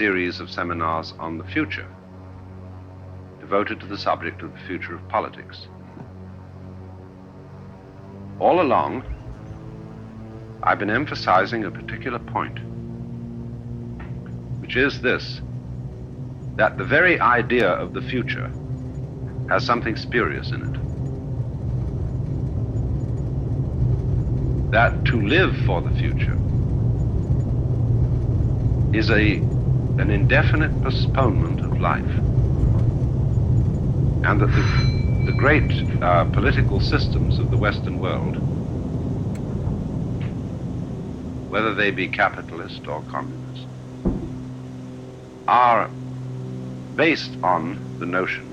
series of seminars on the future, devoted to the subject of the future of politics. All along, I've been emphasizing a particular point, which is this, that the very idea of the future has something spurious in it. That to live for the future is an indefinite postponement of life. And that the great political systems of the Western world, whether they be capitalist or communist, are based on the notion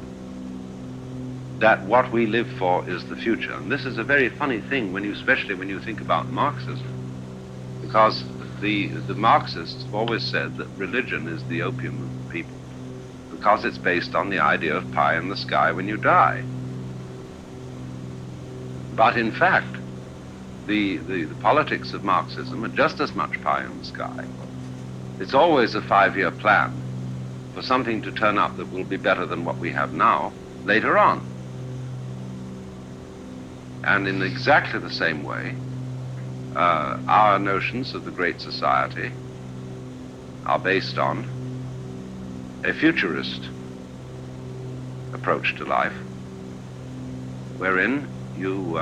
that what we live for is the future. And this is a very funny thing, especially when you think about Marxism, because the Marxists have always said that religion is the opium of the people, because it's based on the idea of pie in the sky when you die. But in fact, the politics of Marxism are just as much pie in the sky. It's always a 5-year plan for something to turn up that will be better than what we have now later on. And in exactly the same way, our notions of the Great Society are based on a futurist approach to life, wherein you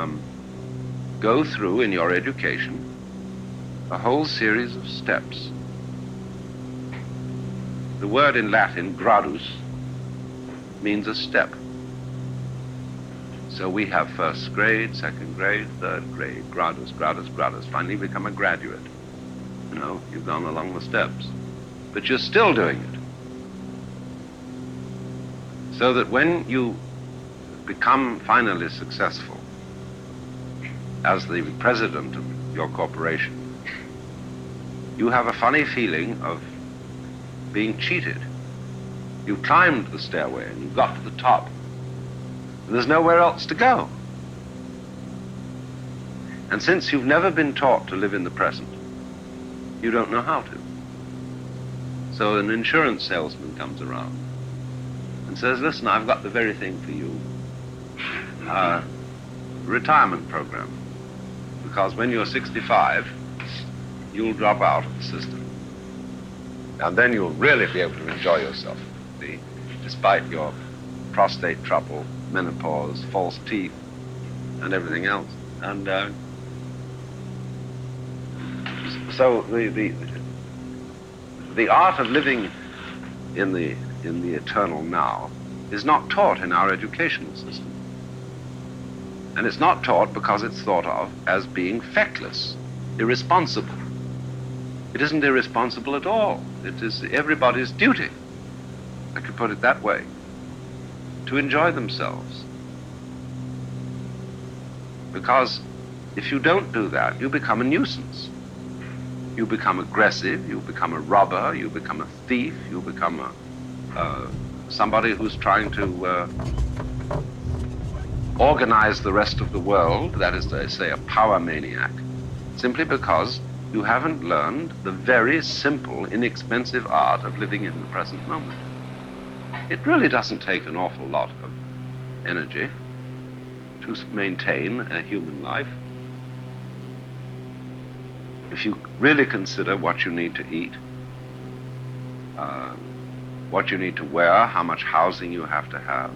go through in your education a whole series of steps. The word in Latin, gradus, means a step. So we have first grade, second grade, third grade, gradus, gradus, gradus. Finally become a graduate. You know, you've gone along the steps. But you're still doing it. So that when you become finally successful as the president of your corporation, you have a funny feeling of being cheated. You climbed the stairway and you got to the top. There's nowhere else to go. And since you've never been taught to live in the present, you don't know how to. So an insurance salesman comes around and says, listen, I've got the very thing for you, retirement program. Because when you're 65, you'll drop out of the system. And then you'll really be able to enjoy yourself, see, despite your prostate trouble, menopause, false teeth, and everything else. And so the art of living in the eternal now is not taught in our educational system. And it's not taught because it's thought of as being feckless, irresponsible. It isn't irresponsible at all. It is everybody's duty, I could put it that way, to enjoy themselves. Because if you don't do that, you become a nuisance. You become aggressive, you become a robber, you become a thief, you become somebody who's trying to organize the rest of the world, that is to say, a power maniac, simply because you haven't learned the very simple, inexpensive art of living in the present moment. It really doesn't take an awful lot of energy to maintain a human life. If you really consider what you need to eat, what you need to wear, how much housing you have to have,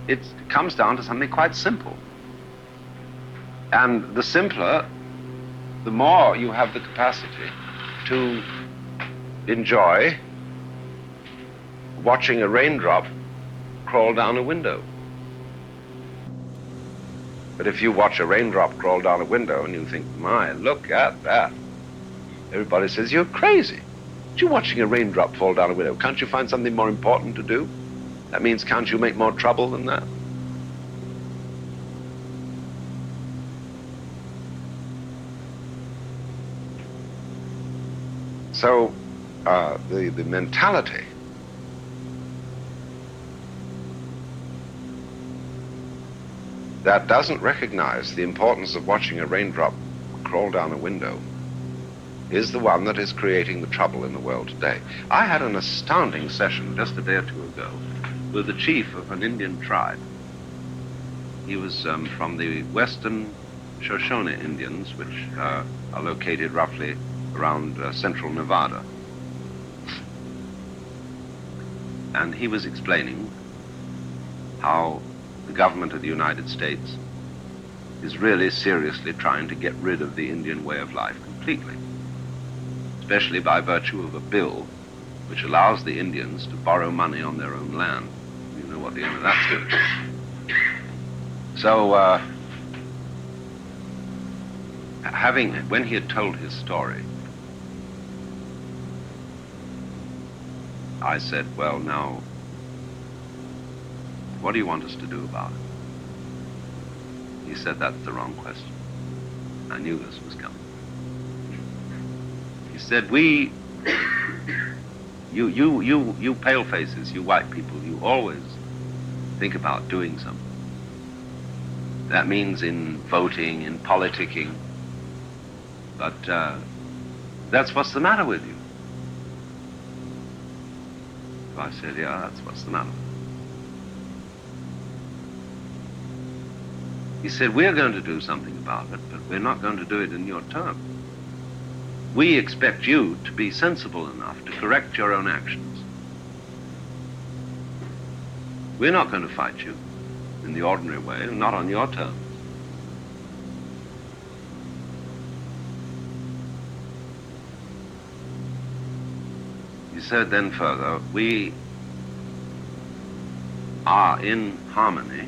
it comes down to something quite simple. And the simpler, the more you have the capacity to enjoy watching a raindrop crawl down a window. But if you watch a raindrop crawl down a window and you think, my, look at that, everybody says, you're crazy. You're watching a raindrop fall down a window. Can't you find something more important to do? That means, can't you make more trouble than that? So, the mentality that doesn't recognize the importance of watching a raindrop crawl down a window is the one that is creating the trouble in the world today. I had an astounding session just a day or two ago with the chief of an Indian tribe. He was from the western Shoshone Indians, which are located roughly around central Nevada. And he was explaining how the government of the United States is really seriously trying to get rid of the Indian way of life completely, especially by virtue of a bill which allows the Indians to borrow money on their own land. You know what the end of that's going to be. So, when he had told his story, I said, well, now, what do you want us to do about it? He said, that's the wrong question. I knew this was coming. He said, you pale faces, you white people, you always think about doing something. That means in voting, in politicking, but that's what's the matter with you. So I said, yeah, that's what's the matter. He said, we're going to do something about it, but we're not going to do it in your term. We expect you to be sensible enough to correct your own actions. We're not going to fight you in the ordinary way, not on your terms. He said then further, we are in harmony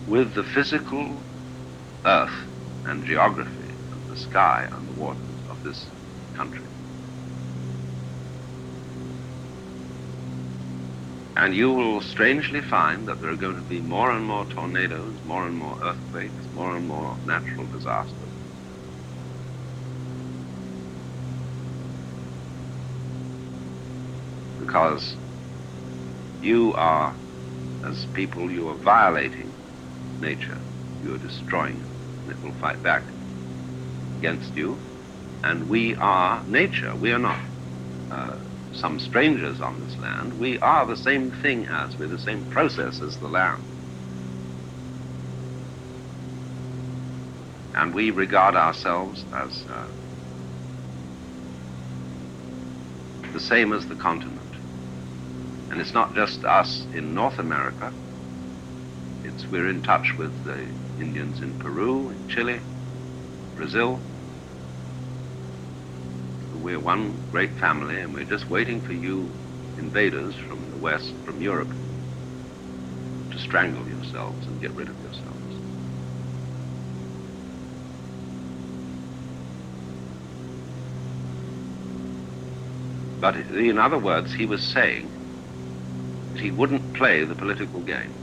with the physical earth and geography of the sky and the waters of this country. And you will strangely find that there are going to be more and more tornadoes, more and more earthquakes, more and more natural disasters. Because you are, as people, you are violating nature. You are destroying it, and it will fight back against you. And we are nature. We are not some strangers on this land. We are the same thing as, we're the same process as the land. And we regard ourselves as the same as the continent. And it's not just us in North America. We're in touch with the Indians in Peru, in Chile, Brazil. We're one great family, and we're just waiting for you invaders from the West, from Europe, to strangle yourselves and get rid of yourselves. But in other words, he was saying that he wouldn't play the political game.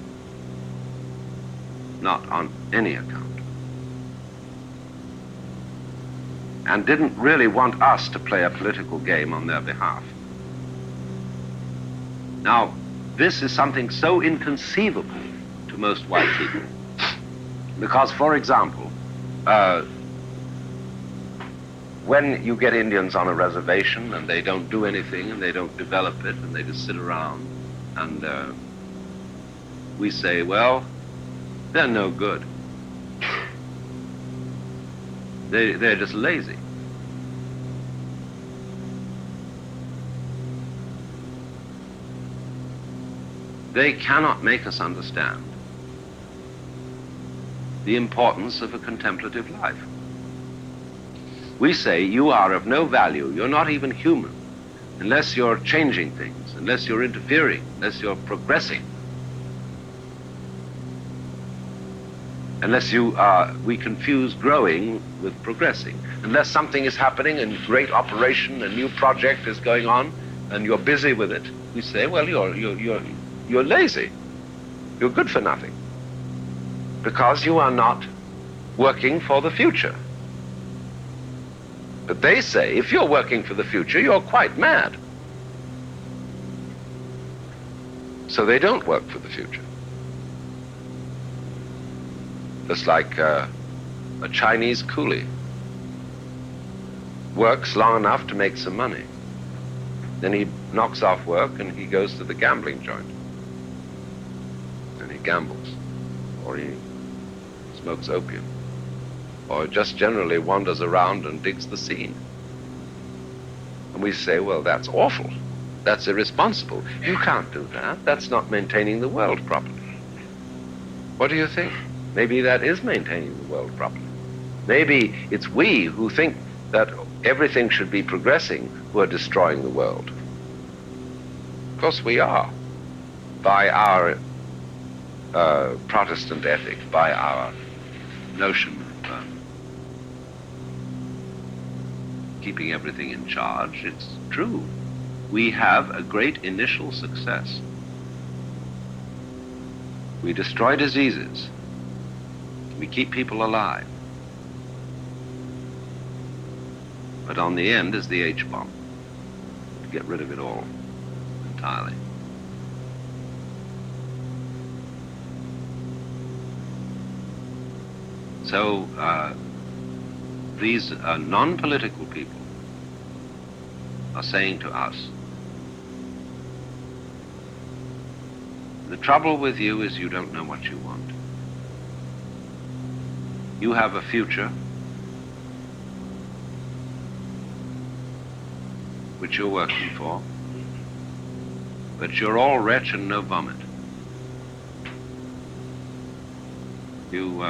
Not on any account. And didn't really want us to play a political game on their behalf. Now, this is something so inconceivable to most white people. Because, for example, when you get Indians on a reservation and they don't do anything and they don't develop it and they just sit around and we say, well, they're no good. They're just lazy. They cannot make us understand the importance of a contemplative life. We say you are of no value, you're not even human, unless you're changing things, unless you're interfering, unless you're progressing. Unless we confuse growing with progressing. Unless something is happening, a great operation, a new project is going on, and you're busy with it, we say, well, you're lazy. You're good for nothing. Because you are not working for the future. But they say, if you're working for the future, you're quite mad. So they don't work for the future. Just like a Chinese coolie works long enough to make some money. Then he knocks off work and he goes to the gambling joint. And he gambles, or he smokes opium, or just generally wanders around and digs the scene. And we say, well, that's awful. That's irresponsible. You can't do that. That's not maintaining the world properly. What do you think? Maybe that is maintaining the world properly. Maybe it's we who think that everything should be progressing who are destroying the world. Of course we are, by our Protestant ethic, by our notion of keeping everything in charge. It's true. We have a great initial success. We destroy diseases. We keep people alive. But on the end is the H-bomb, to get rid of it all entirely. So these non-political people are saying to us, the trouble with you is you don't know what you want. You have a future which you're working for, but you're all retch and no vomit. You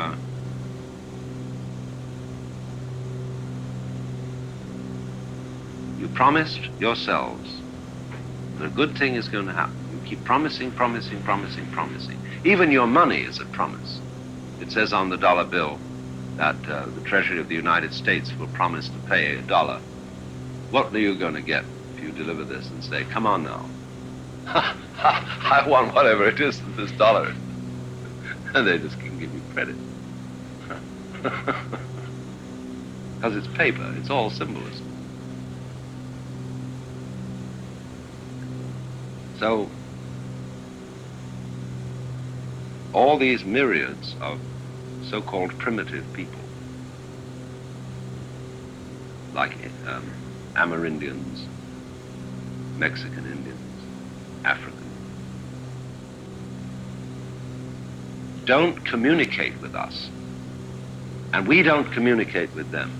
promised yourselves that a good thing is going to happen. You keep promising, promising, promising, promising. Even your money is a promise. It says on the dollar bill that the Treasury of the United States will promise to pay $1. What are you going to get if you deliver this and say, come on now, I want whatever it is that this dollar is. And they just can give you credit. Because it's paper, it's all symbolism. So, all these myriads of so-called primitive people, like Amerindians, Mexican Indians, Africans, don't communicate with us, and we don't communicate with them,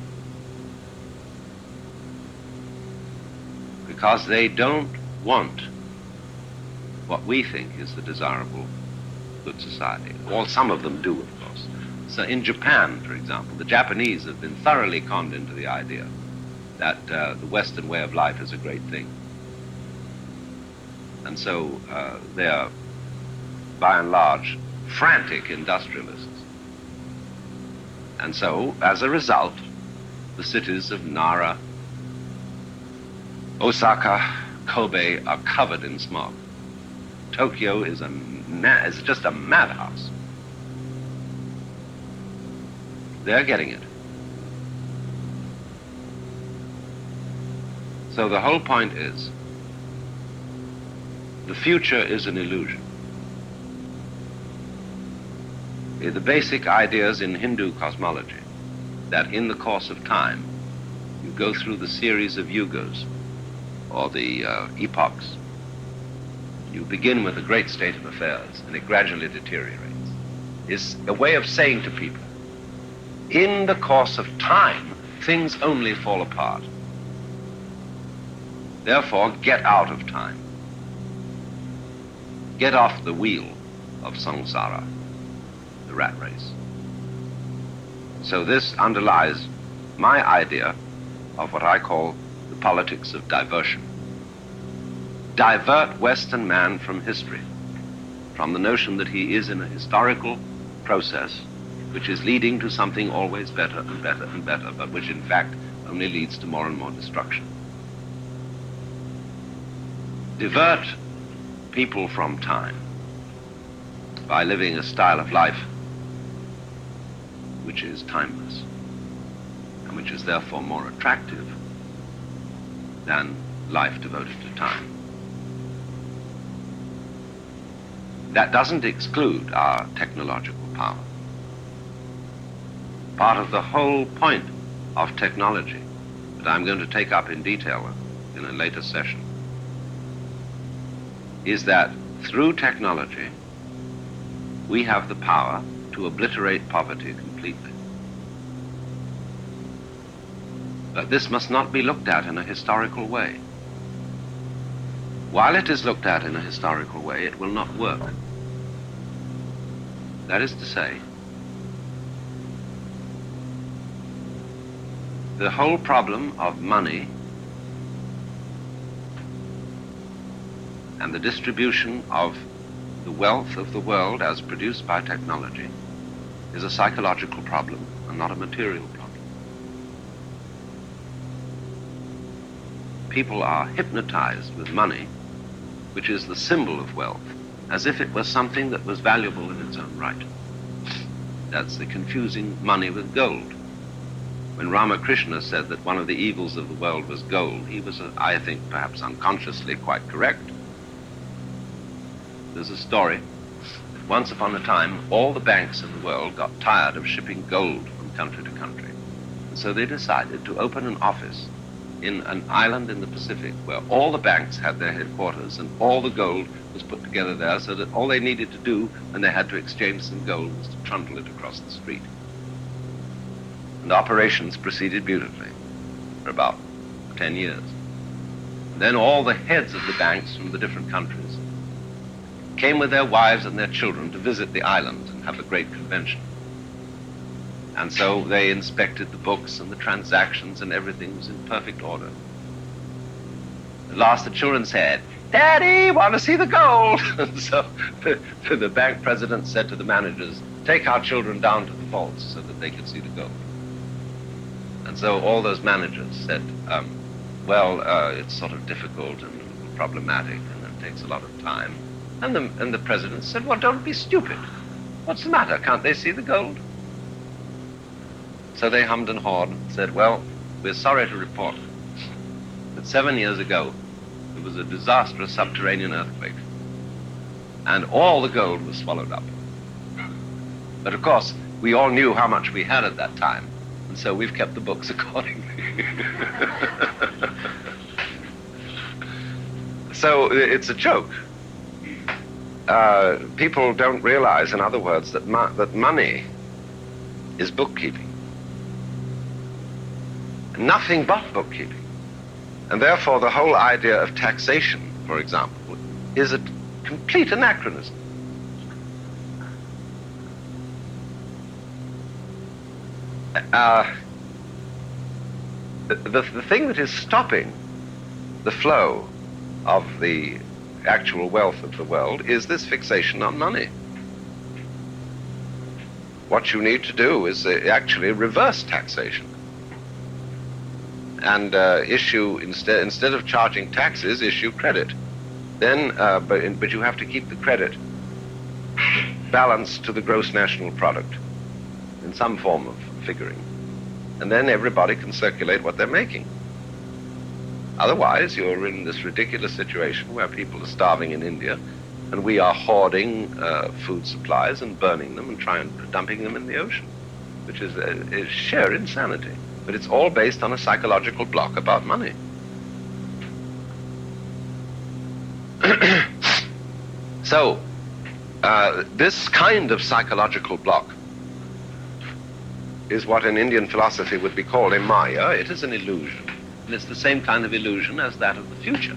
because they don't want what we think is the desirable good society. Well, some of them do, of course. So in Japan, for example, the Japanese have been thoroughly conned into the idea that the Western way of life is a great thing. And so they are, by and large, frantic industrialists. And so, as a result, the cities of Nara, Osaka, Kobe are covered in smog. Tokyo is just a madhouse. They're getting it. So the whole point is, the future is an illusion. The basic ideas in Hindu cosmology, that in the course of time, you go through the series of yugas, or the epochs. You begin with a great state of affairs, and it gradually deteriorates. Is a way of saying to people, in the course of time, things only fall apart. Therefore, get out of time. Get off the wheel of samsara, the rat race. So this underlies my idea of what I call the politics of diversion. Divert Western man from history, from the notion that he is in a historical process which is leading to something always better and better and better, but which in fact only leads to more and more destruction. Divert people from time by living a style of life which is timeless and which is therefore more attractive than life devoted to time. That doesn't exclude our technological power. Part of the whole point of technology that I'm going to take up in detail in a later session, is that through technology, we have the power to obliterate poverty completely. But this must not be looked at in a historical way. While it is looked at in a historical way, it will not work. That is to say, the whole problem of money and the distribution of the wealth of the world as produced by technology is a psychological problem and not a material problem. People are hypnotized with money, which is the symbol of wealth, as if it was something that was valuable in its own right. That's the confusing money with gold. When Ramakrishna said that one of the evils of the world was gold, he was, I think, perhaps unconsciously quite correct. There's a story that once upon a time, all the banks in the world got tired of shipping gold from country to country. And so they decided to open an office in an island in the Pacific where all the banks had their headquarters and all the gold was put together there, so that all they needed to do when they had to exchange some gold was to trundle it across the street. And operations proceeded beautifully for about 10 years. And then all the heads of the banks from the different countries came with their wives and their children to visit the island and have a great convention. And so they inspected the books and the transactions, and everything was in perfect order. At last the children said, "Daddy, want to see the gold?" And so the bank president said to the managers, "Take our children down to the vaults so that they could see the gold." And so all those managers said, it's sort of difficult and problematic, and it takes a lot of time. And the president said, "Well, don't be stupid. What's the matter? Can't they see the gold?" So they hummed and hawed and said, "Well, we're sorry to report that 7 years ago there was a disastrous subterranean earthquake, and all the gold was swallowed up. But of course, we all knew how much we had at that time, and so we've kept the books accordingly." So it's a joke. People don't realize, in other words, that money is bookkeeping. Nothing but bookkeeping. And therefore the whole idea of taxation, for example, is a complete anachronism. The thing that is stopping the flow of the actual wealth of the world is this fixation on money. What you need to do is actually reverse taxation and issue, instead of charging taxes, issue credit. Then, but you have to keep the credit balanced to the gross national product in some form of figuring. And then everybody can circulate what they're making. Otherwise, you're in this ridiculous situation where people are starving in India, and we are hoarding food supplies and burning them and dumping them in the ocean, which is sheer insanity. But it's all based on a psychological block about money. So, this kind of psychological block is what in Indian philosophy would be called a maya. It is an illusion. And it's the same kind of illusion as that of the future,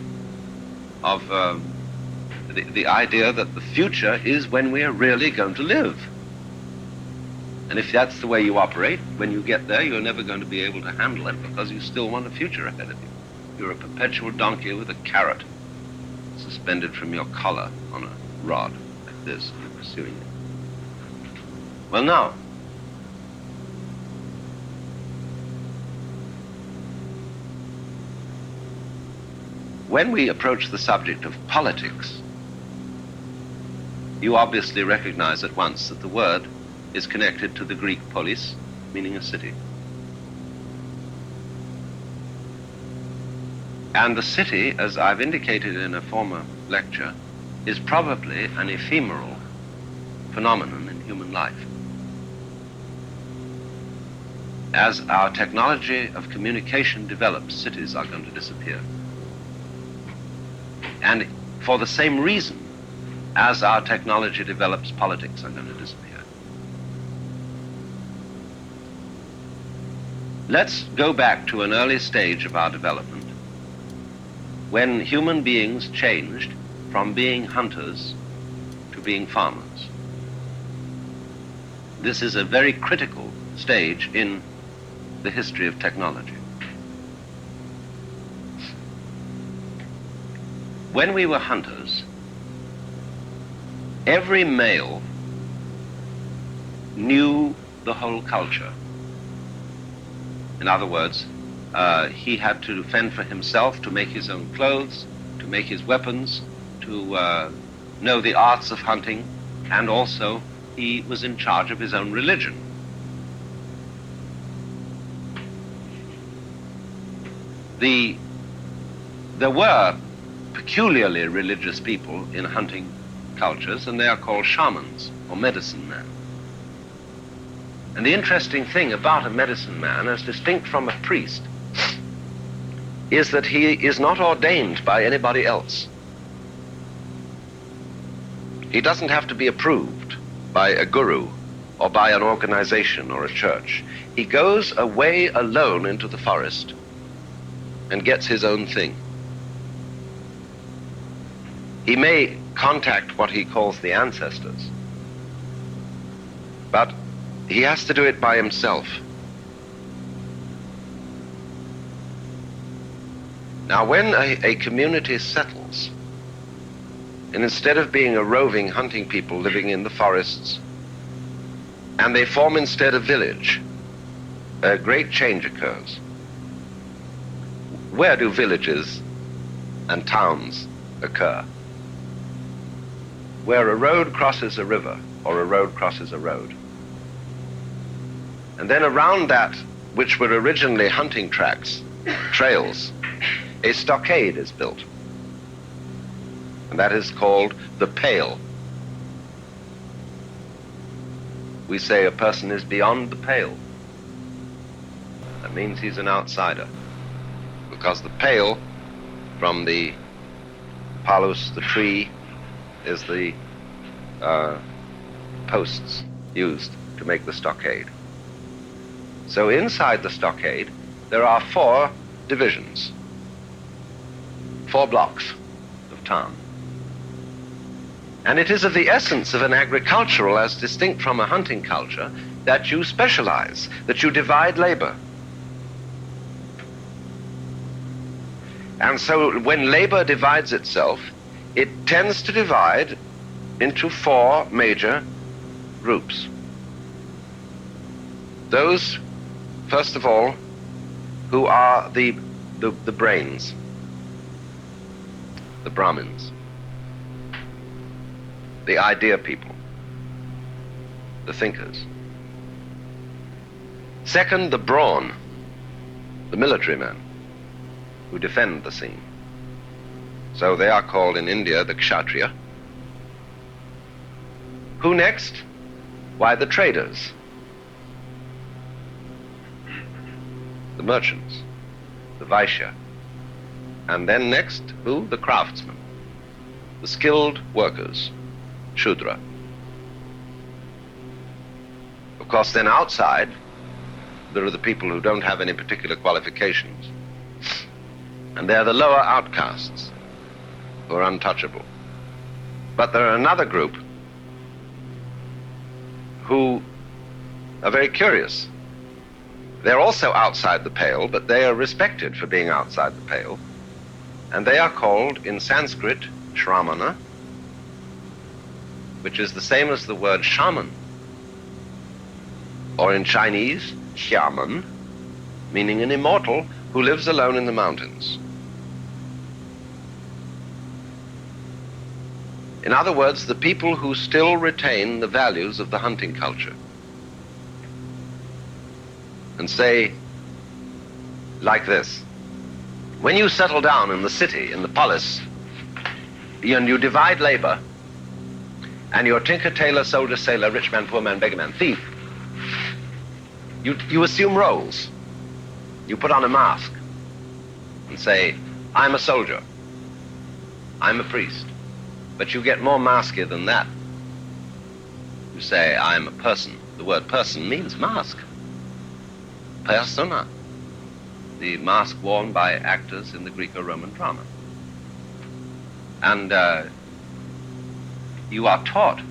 of the idea that the future is when we're really going to live. And if that's the way you operate, when you get there, you're never going to be able to handle it because you still want a future ahead of you. You're a perpetual donkey with a carrot suspended from your collar on a rod like this, and you're pursuing it. Well, now, when we approach the subject of politics, you obviously recognize at once that the word is connected to the Greek polis, meaning a city. And the city, as I've indicated in a former lecture, is probably an ephemeral phenomenon in human life. as our technology of communication develops, cities are going to disappear. And for the same reason, as our technology develops, politics are going to disappear. Let's go back to an early stage of our development when human beings changed from being hunters to being farmers. This is a very critical stage in the history of technology. When we were hunters, every male knew the whole culture. In other words, he had to fend for himself, to make his own clothes, to make his weapons, to know the arts of hunting, and also he was in charge of his own religion. There were peculiarly religious people in hunting cultures, and they are called shamans or medicine men. And the interesting thing about a medicine man, as distinct from a priest, is that he is not ordained by anybody else. He doesn't have to be approved by a guru or by an organization or a church. He goes away alone into the forest and gets his own thing. He may contact what he calls the ancestors, but he has to do it by himself. Now, when a community settles, and instead of being a roving hunting people living in the forests, and they form instead a village, a great change occurs. Where do villages and towns occur? Where a road crosses a river or a road crosses a road. And then around that, which were originally hunting tracks, trails, a stockade is built. And that is called the pale. We say a person is beyond the pale. That means he's an outsider. Because the pale from the palus, the tree, is the posts used to make the stockade. So inside the stockade, there are 4 divisions, 4 blocks of town. And it is of the essence of an agricultural, as distinct from a hunting culture, that you specialize, that you divide labor. And so when labor divides itself, it tends to divide into 4 major groups. Those, first of all, who are the brains, the Brahmins, the idea people, the thinkers. Second, the brawn, the military men who defend the scene. So they are called in India the Kshatriya. Who next? Why, the traders, the merchants, the Vaishya. And then next, who? The craftsmen, the skilled workers, Shudra. Of course, then outside, there are the people who don't have any particular qualifications. And they're the lower outcasts, who are untouchable. But there are another group who are very curious. They're also outside the pale, but they are respected for being outside the pale. And they are called, in Sanskrit, Shramana, which is the same as the word shaman, or in Chinese, Xiamen, meaning an immortal who lives alone in the mountains. In other words, the people who still retain the values of the hunting culture. And say, like this: when you settle down in the city, in the polis, and you divide labor, and you're tinker, tailor, soldier, sailor, rich man, poor man, beggar man, thief, You assume roles. You put on a mask and say, I'm a soldier, I'm a priest. But you get more masky than that. You say, I'm a person. The word person means mask. Persona, the mask worn by actors in the Greco-Roman drama. And you are taught,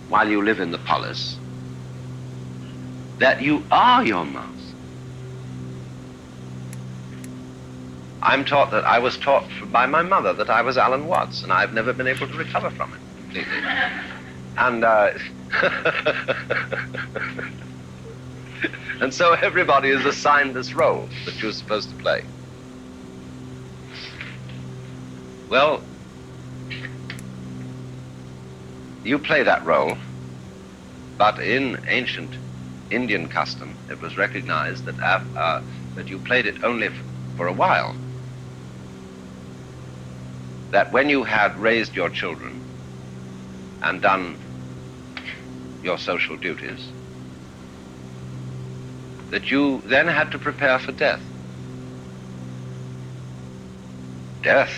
while you live in the polis, that you are your mask. I was taught by my mother that I was Alan Watts, and I've never been able to recover from it completely. And and so everybody is assigned this role that you're supposed to play. Well, you play that role, but in ancient Indian custom, it was recognized that you played it only for a while. That when you had raised your children and done your social duties, that you then had to prepare for death. Death,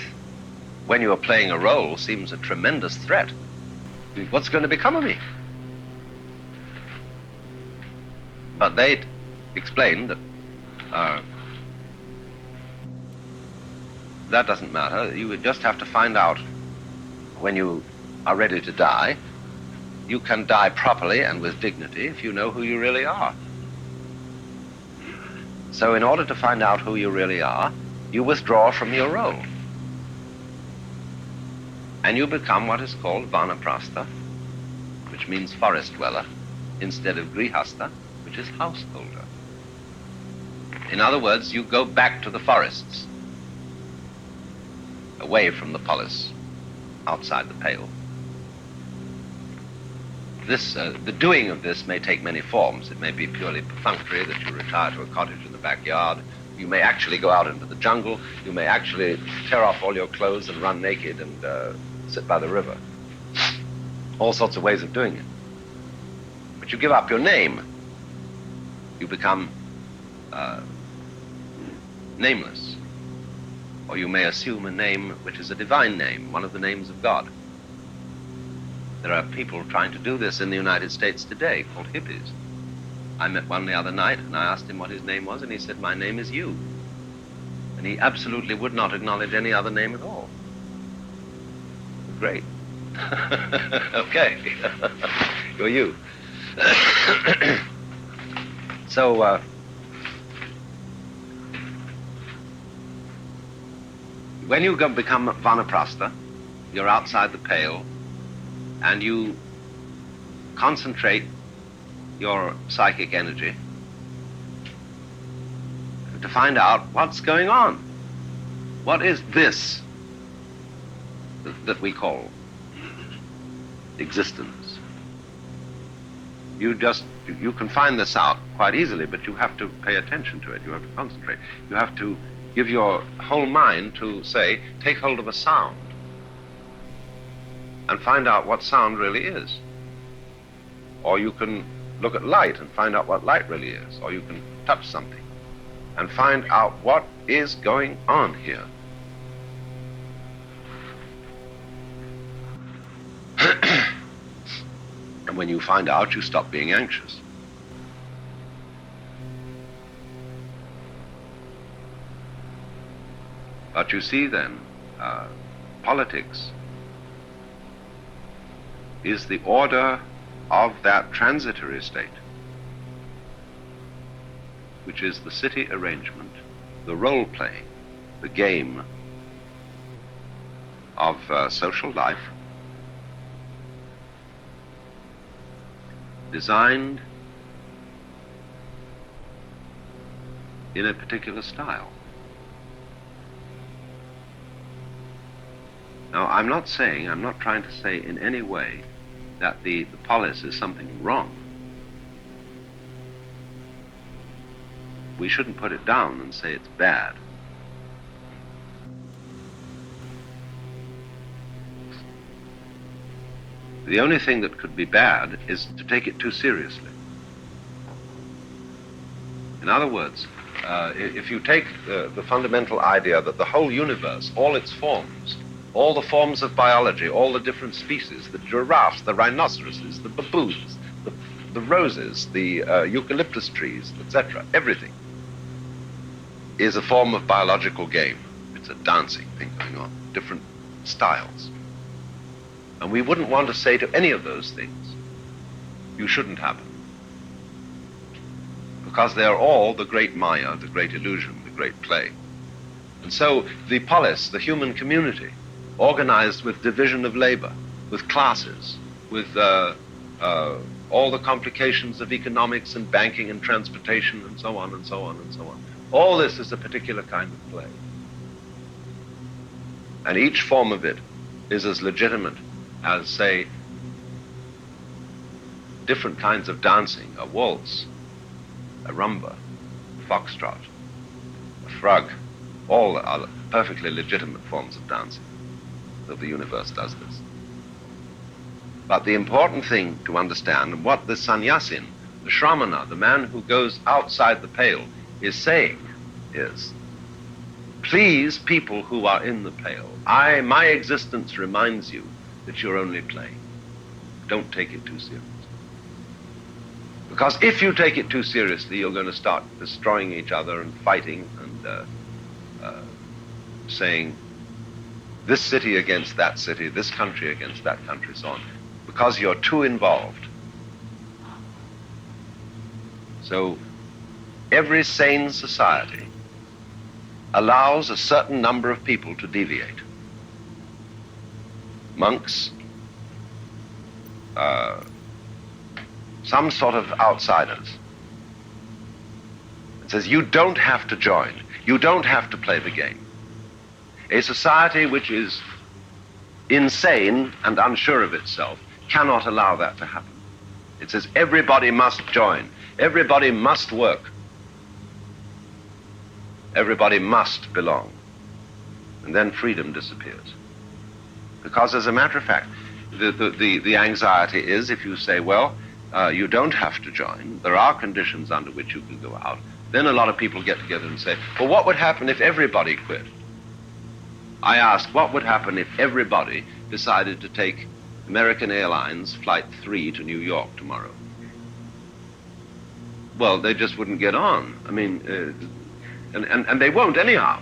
when you are playing a role, seems a tremendous threat. What's going to become of me? But they explained that that doesn't matter. You would just have to find out when you are ready to die. You can die properly and with dignity if you know who you really are. So in order to find out who you really are, you withdraw from your role. And you become what is called vanaprastha, which means forest dweller, instead of grihastha, which is householder. In other words, you go back to the forests, away from the polis, outside the pale. The doing of this may take many forms. It may be purely perfunctory, that you retire to a cottage in the backyard. You may actually go out into the jungle. You may actually tear off all your clothes and run naked and sit by the river. All sorts of ways of doing it. But you give up your name. You become nameless. Or you may assume a name which is a divine name, one of the names of God. There are people trying to do this in the United States today, called hippies. I met one the other night, and I asked him what his name was, and he said, my name is you. And he absolutely would not acknowledge any other name at all. Great. Okay. You're you. So, when you become vanaprastha, you're outside the pale, and you concentrate your psychic energy to find out what's going on. What is this that we call existence? You can find this out quite easily, but you have to pay attention to it. You have to concentrate. You have to give your whole mind to, say, take hold of a sound and find out what sound really is. Or you can look at light and find out what light really is. Or you can touch something and find out what is going on here. And when you find out, you stop being anxious. But you see then, politics is the order of that transitory state, which is the city arrangement, the role-playing, the game of social life, designed in a particular style. Now, I'm not trying to say in any way that the polis is something wrong. We shouldn't put it down and say it's bad. The only thing that could be bad is to take it too seriously. In other words, if you take the fundamental idea that the whole universe, all its forms, all the forms of biology, all the different species, the giraffes, the rhinoceroses, the baboons, the roses, the eucalyptus trees, etc., everything is a form of biological game. It's a dancing thing going on, different styles. And we wouldn't want to say to any of those things, you shouldn't happen. Because they're all the great Maya, the great illusion, the great play. And so the polis, the human community, organized with division of labor, with classes, with all the complications of economics and banking and transportation and so on and so on and so on. All this is a particular kind of play. And each form of it is as legitimate as, say, different kinds of dancing, a waltz, a rumba, a foxtrot, a frog. All are perfectly legitimate forms of dancing. So the universe does this. But the important thing to understand, and what the sannyasin, the shramana, the man who goes outside the pale, is saying is, please, people who are in the pale, my existence reminds you that you're only playing. Don't take it too seriously. Because if you take it too seriously, you're going to start destroying each other and fighting and saying this city against that city, this country against that country, so on, because you're too involved. So every sane society allows a certain number of people to deviate. Monks, some sort of outsiders. It says you don't have to join, you don't have to play the game. A society which is insane and unsure of itself cannot allow that to happen. It says everybody must join, everybody must work, everybody must belong. And then freedom disappears. Because as a matter of fact, the anxiety is if you say, well, you don't have to join, there are conditions under which you can go out, then a lot of people get together and say, well, what would happen if everybody quit? I asked, what would happen if everybody decided to take American Airlines Flight 3 to New York tomorrow? Well, they just wouldn't get on. I mean, and they won't anyhow.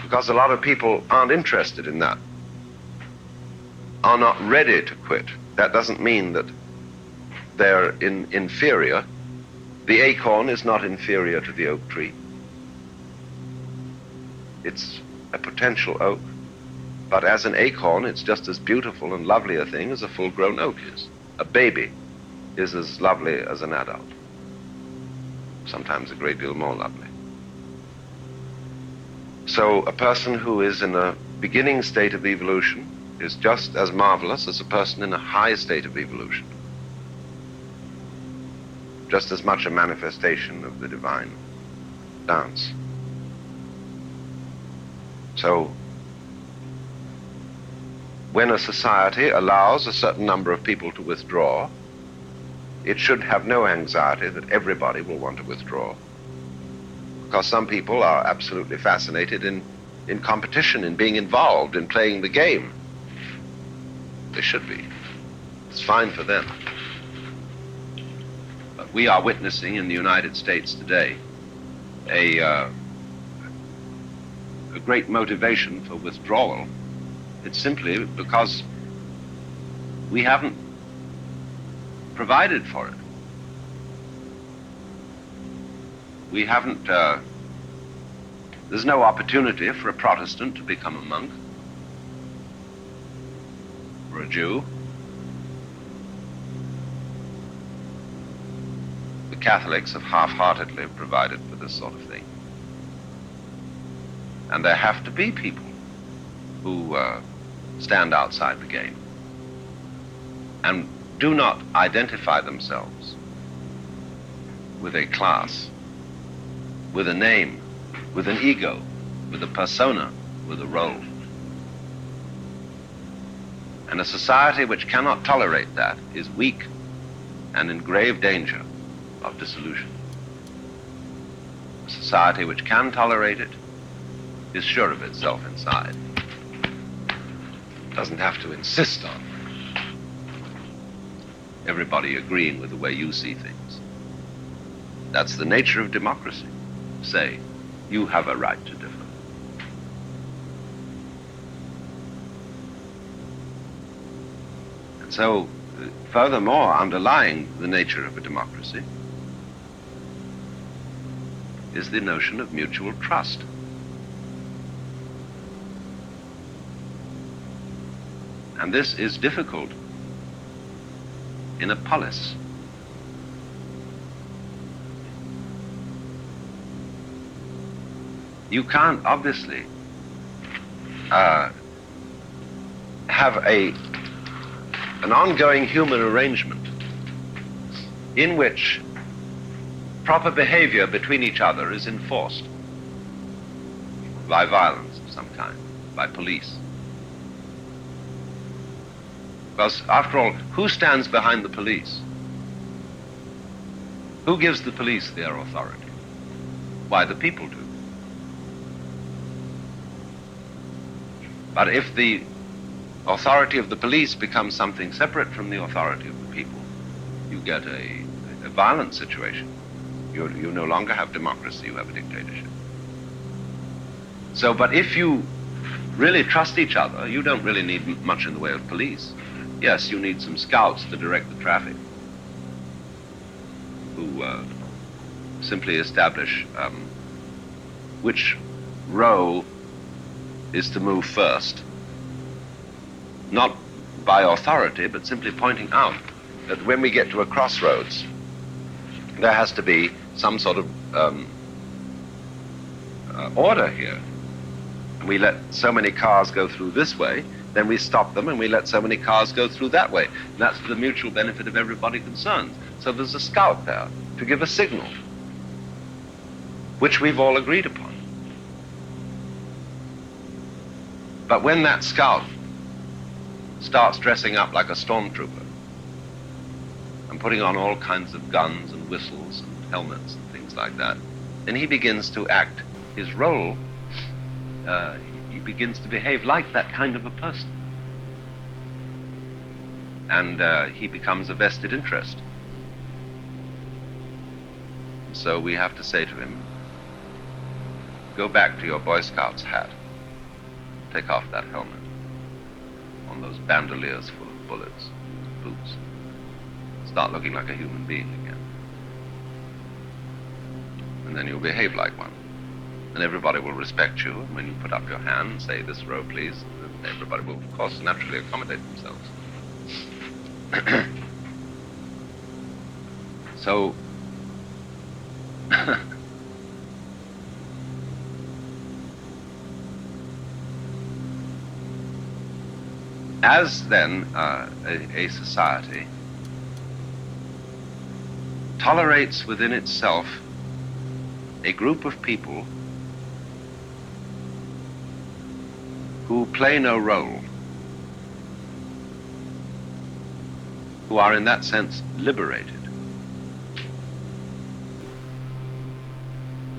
Because a lot of people aren't interested in that, are not ready to quit. That doesn't mean that they're inferior. The acorn is not inferior to the oak tree. It's a potential oak, but as an acorn, it's just as beautiful and lovely a thing as a full-grown oak is. A baby is as lovely as an adult, sometimes a great deal more lovely. So a person who is in a beginning state of evolution is just as marvelous as a person in a high state of evolution. Just as much a manifestation of the divine dance. So, when a society allows a certain number of people to withdraw, it should have no anxiety that everybody will want to withdraw. Because some people are absolutely fascinated in competition, in being involved, in playing the game. They should be. It's fine for them. But we are witnessing in the United States today a great motivation for withdrawal. It's simply because we haven't provided for it. We haven't, there's no opportunity for a Protestant to become a monk, or a Jew. The Catholics have half-heartedly provided for this sort of thing. And there have to be people who stand outside the game and do not identify themselves with a class, with a name, with an ego, with a persona, with a role. And a society which cannot tolerate that is weak and in grave danger of dissolution. A society which can tolerate it is sure of itself inside. Doesn't have to insist on everybody agreeing with the way you see things. That's the nature of democracy. Say, you have a right to differ. And so, furthermore, underlying the nature of a democracy is the notion of mutual trust. And this is difficult in a polis. You can't obviously have an ongoing human arrangement in which proper behavior between each other is enforced by violence of some kind, by police. Because, after all, who stands behind the police? Who gives the police their authority? Why, the people do. But if the authority of the police becomes something separate from the authority of the people, you get a violent situation. You no longer have democracy, you have a dictatorship. So, but if you really trust each other, you don't really need much in the way of police. Yes, you need some scouts to direct the traffic, who simply establish which row is to move first, not by authority, but simply pointing out that when we get to a crossroads, there has to be some sort of order here. And we let so many cars go through this way, then we stop them and we let so many cars go through that way. And that's for the mutual benefit of everybody concerned. So there's a scout there to give a signal, which we've all agreed upon. But when that scout starts dressing up like a stormtrooper and putting on all kinds of guns and whistles and helmets and things like that, then he begins to act his role. He begins to behave like that kind of a person. And he becomes a vested interest. So we have to say to him, go back to your Boy Scout's hat. Take off that helmet. On those bandoliers full of bullets, boots. Start looking like a human being again. And then you'll behave like one. And everybody will respect you. And when you put up your hand and say, this row, please, everybody will, of course, naturally accommodate themselves. So, as then a society tolerates within itself a group of people who play no role, who are in that sense liberated,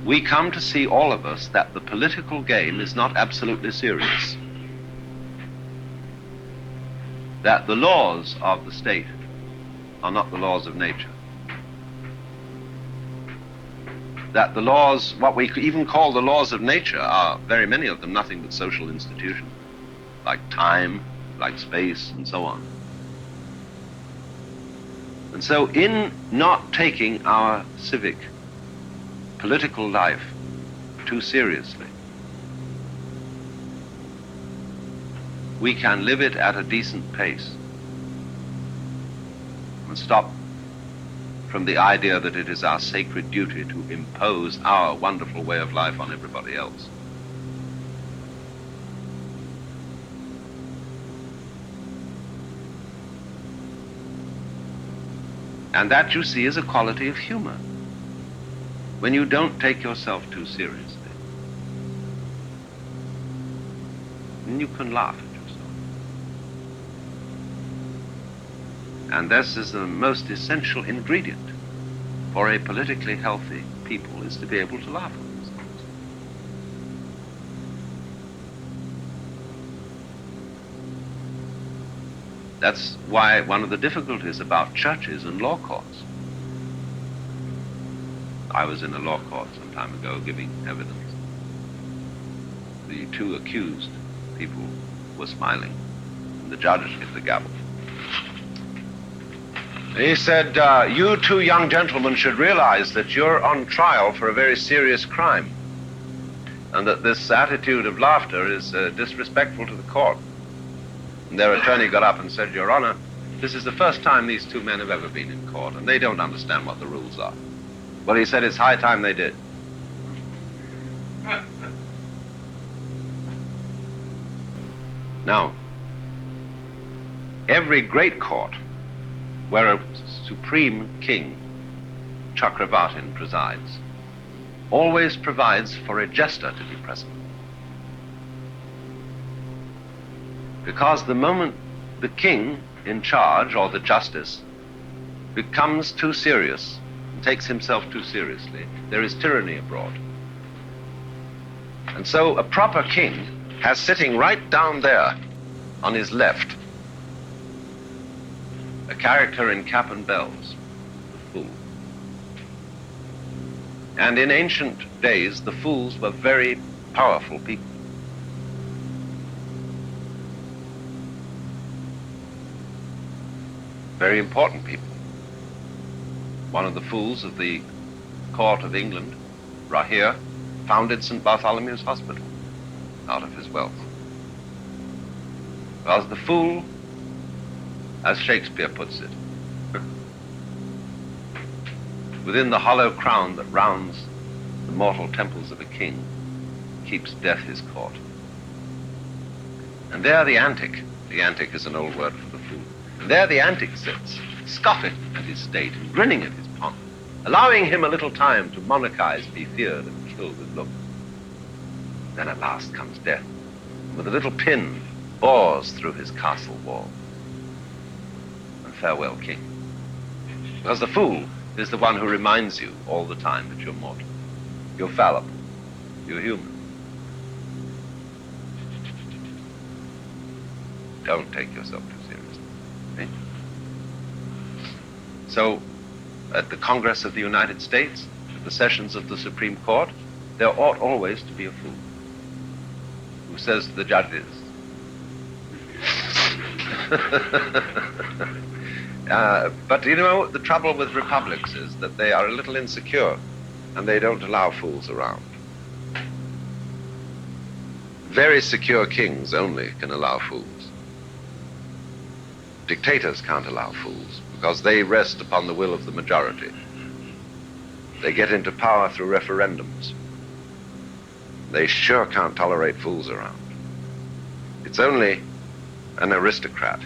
we come to see, all of us, that the political game is not absolutely serious. That the laws of the state are not the laws of nature. That the laws, what we even call the laws of nature, are very many of them nothing but social institutions, like time, like space, and so on. And so in not taking our civic, political life too seriously, we can live it at a decent pace and stop from the idea that it is our sacred duty to impose our wonderful way of life on everybody else. And that, you see, is a quality of humor. When you don't take yourself too seriously, then you can laugh at yourself. And this is the most essential ingredient for a politically healthy people is to be able to laugh at themselves. That's why one of the difficulties about churches and law courts. I was in a law court some time ago giving evidence. The two accused people were smiling, and the judge hit the gavel. He said, you two young gentlemen should realize that you're on trial for a very serious crime, and that this attitude of laughter is disrespectful to the court. And their attorney got up and said, Your Honor, this is the first time these two men have ever been in court, and they don't understand what the rules are. Well, he said, it's high time they did. Now, every great court where a supreme king, Chakravartin, presides, always provides for a jester to be present. Because the moment the king in charge, or the justice, becomes too serious, and takes himself too seriously, there is tyranny abroad. And so a proper king has sitting right down there on his left a character in cap and bells, the fool. And in ancient days, the fools were very powerful people. Very important people. One of the fools of the court of England, Rahir, founded St. Bartholomew's Hospital out of his wealth. Because the fool, as Shakespeare puts it, within the hollow crown that rounds the mortal temples of a king, keeps death his court. And there the antic is an old word for the fool, and there the antic sits, scoffing at his state and grinning at his pomp, allowing him a little time to monarchize, be feared, and killed with looks. Then at last comes death, and with a little pin bores through his castle wall. And farewell, king. Because the fool is the one who reminds you all the time that you're mortal, you're fallible, you're human. Don't take yourself too seriously. Okay? So, at the Congress of the United States, at the sessions of the Supreme Court, there ought always to be a fool who says to the judges, but you know, the trouble with republics is that they are a little insecure and they don't allow fools around. Very secure kings only can allow fools. Dictators can't allow fools because they rest upon the will of the majority. They get into power through referendums. They sure can't tolerate fools around. It's only an aristocrat,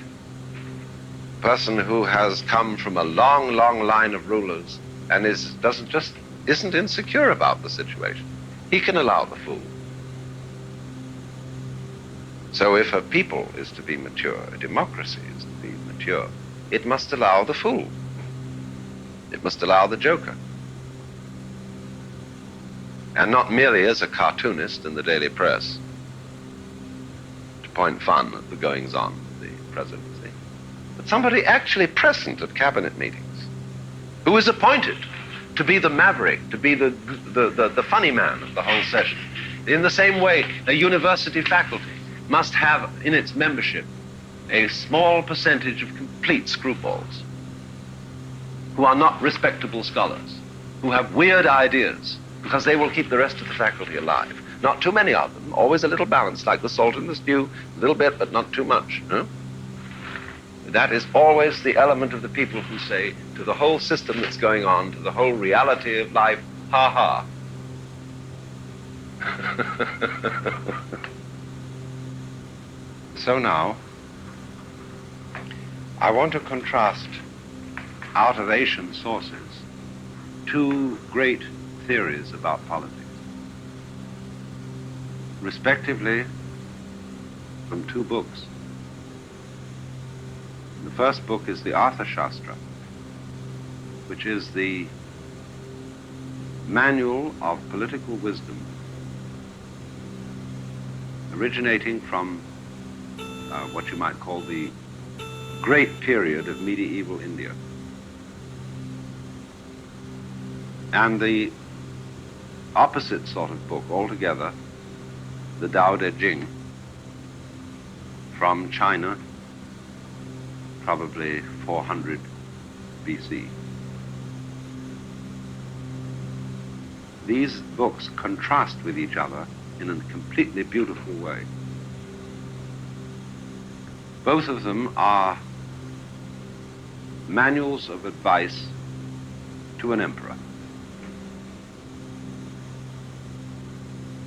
a person who has come from a long, long line of rulers and isn't insecure about the situation. He can allow the fool. So if a people is to be mature, a democracy is to be mature, it must allow the fool. It must allow the joker. And not merely as a cartoonist in the daily press to point fun at the goings-on of the presidency, but somebody actually present at cabinet meetings who is appointed to be the maverick, to be the funny man of the whole session. In the same way, a university faculty must have in its membership a small percentage of complete screwballs who are not respectable scholars, who have weird ideas, because they will keep the rest of the faculty alive. Not too many of them, always a little balanced, like the salt in the stew, a little bit, but not too much. Huh? That is always the element of the people who say to the whole system that's going on, to the whole reality of life, ha ha. So now, I want to contrast out of Asian sources two great theories about politics, respectively from two books. The first book is the Arthashastra, which is the manual of political wisdom originating from what you might call the great period of medieval India. And the opposite sort of book altogether, the Tao Te Ching, from China, probably 400 BC. These books contrast with each other in a completely beautiful way. Both of them are manuals of advice to an emperor.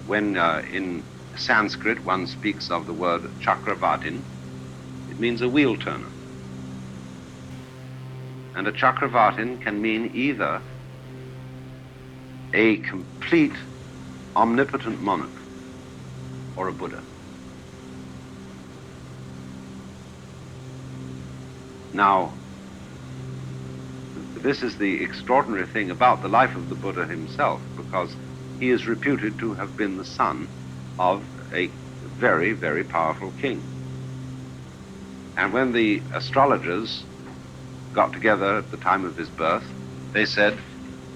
When in Sanskrit one speaks of the word Chakravartin, it means a wheel turner. And a Chakravartin can mean either a complete omnipotent monarch or a Buddha. Now, this is the extraordinary thing about the life of the Buddha himself, because he is reputed to have been the son of a very, very powerful king. And when the astrologers got together at the time of his birth, they said,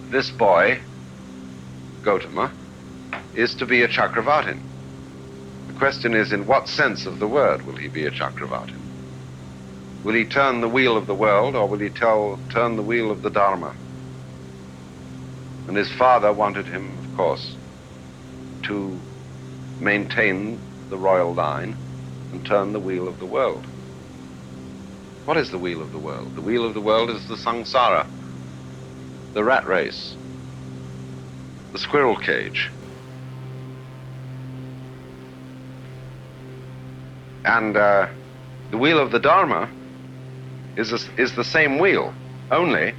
this boy, Gautama, is to be a Chakravartin. The question is, in what sense of the word will he be a Chakravartin? Will he turn the wheel of the world, or will he turn the wheel of the Dharma? And his father wanted him, of course, to maintain the royal line and turn the wheel of the world. What is the wheel of the world? The wheel of the world is the samsara, the rat race, the squirrel cage. And the wheel of the Dharma is the same wheel, only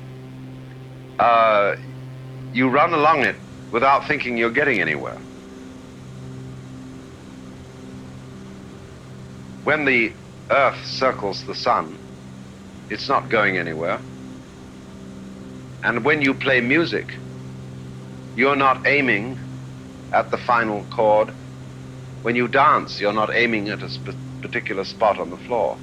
you run along it without thinking you're getting anywhere. When the Earth circles the sun, it's not going anywhere. And when you play music, you're not aiming at the final chord. When you dance, you're not aiming at a particular spot on the floor.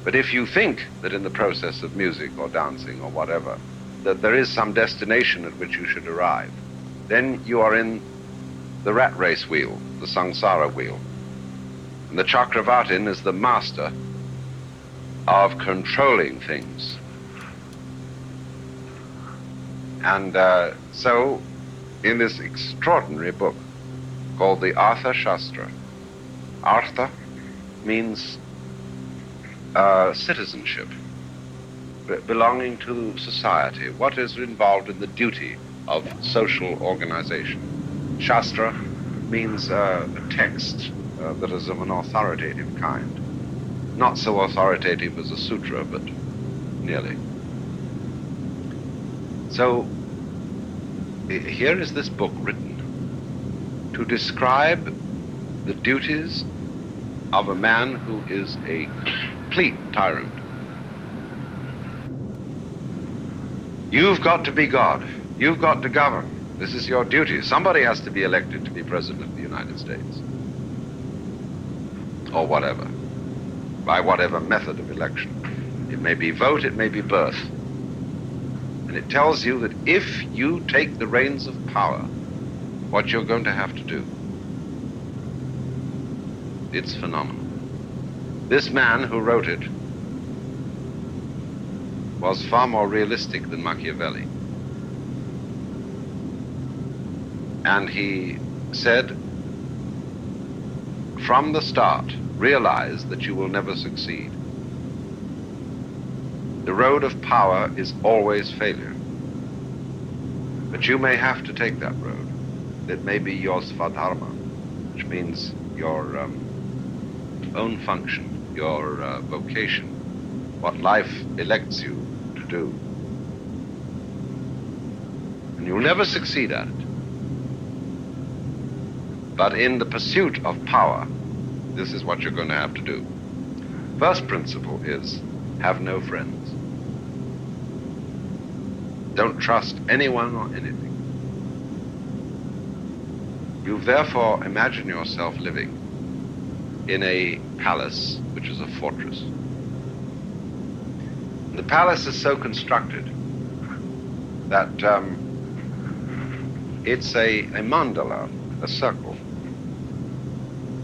But if you think that in the process of music or dancing or whatever, that there is some destination at which you should arrive, then you are in the rat race wheel, the samsara wheel. And the Chakravartin is the master of controlling things. And so, in this extraordinary book called the Artha Shastra, Artha means citizenship, belonging to society, what is involved in the duty of social organization. Shastra means a text that is of an authoritative kind. Not so authoritative as a sutra, but nearly. So, here is this book written to describe the duties of a man who is a complete tyrant. You've got to be God. You've got to govern. This is your duty. Somebody has to be elected to be President of the United States. Or whatever. By whatever method of election. It may be vote, it may be birth. And it tells you that if you take the reins of power, what you're going to have to do. It's phenomenal. This man who wrote it was far more realistic than Machiavelli. And he said, from the start, realize that you will never succeed. The road of power is always failure. But you may have to take that road. It may be your svadharma, which means your own function, your vocation, what life elects you to do. And you'll never succeed at it. But in the pursuit of power, this is what you're going to have to do. First principle is have no friends. Don't trust anyone or anything. You've therefore imagined yourself living in a palace, which is a fortress. The palace is so constructed that it's a mandala, a circle.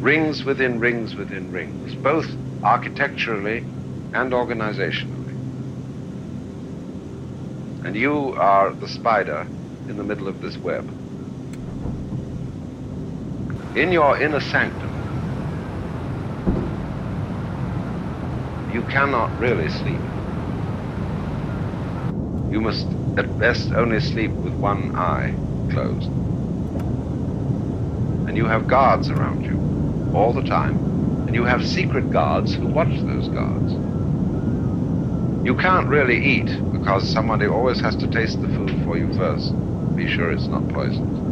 Rings within rings within rings, both architecturally and organizationally. And you are the spider in the middle of this web. In your inner sanctum, you cannot really sleep. You must at best only sleep with one eye closed. And you have guards around you all the time, and you have secret guards who watch those guards. You can't really eat because somebody always has to taste the food for you first, be sure it's not poisoned.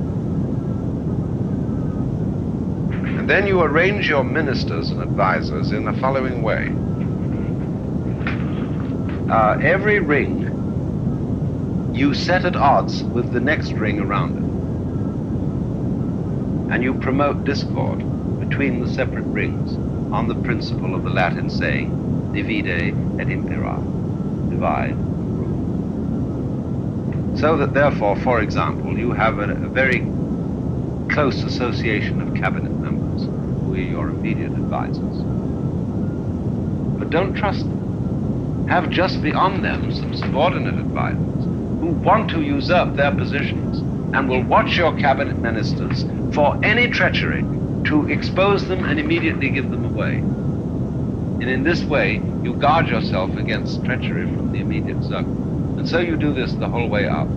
And then you arrange your ministers and advisors in the following way. Every ring you set at odds with the next ring around it. And you promote discord between the separate rings on the principle of the Latin saying, divide et impera, divide, rule. So that therefore, for example, you have a very close association of cabinet members who are your immediate advisors. But don't trust them. Have just beyond them some subordinate advisors who want to usurp their positions and will watch your cabinet ministers for any treachery to expose them and immediately give them away. And in this way, you guard yourself against treachery from the immediate circle. And so you do this the whole way up.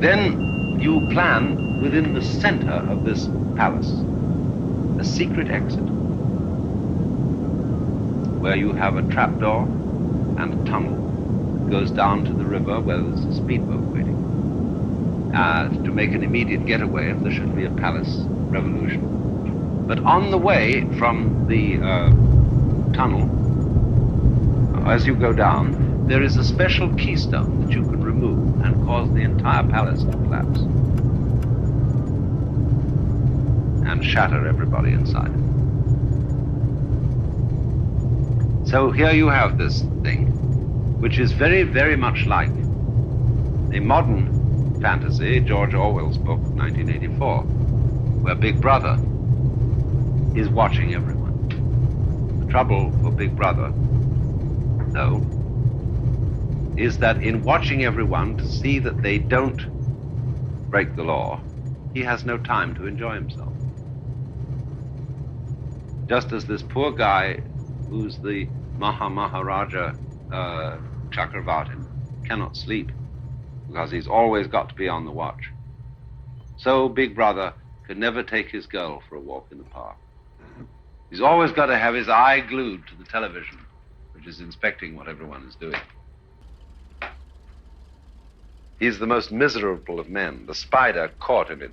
Then you plan within the center of this palace a secret exit where you have a trapdoor and a tunnel that goes down to the river where there's a speedboat waiting to make an immediate getaway if there should be a palace revolution. But on the way from the tunnel, as you go down, there is a special keystone that you can remove and cause the entire palace to collapse and shatter everybody inside it. So here you have this thing, which is very, very much like a modern fantasy, George Orwell's book, 1984, where Big Brother is watching everyone. The trouble for Big Brother, though, is that in watching everyone to see that they don't break the law, he has no time to enjoy himself. Just as this poor guy who's the Maharaja Chakravartin cannot sleep because he's always got to be on the watch. So Big Brother could never take his girl for a walk in the park. He's always got to have his eye glued to the television, which is inspecting what everyone is doing. He's the most miserable of men, the spider caught in its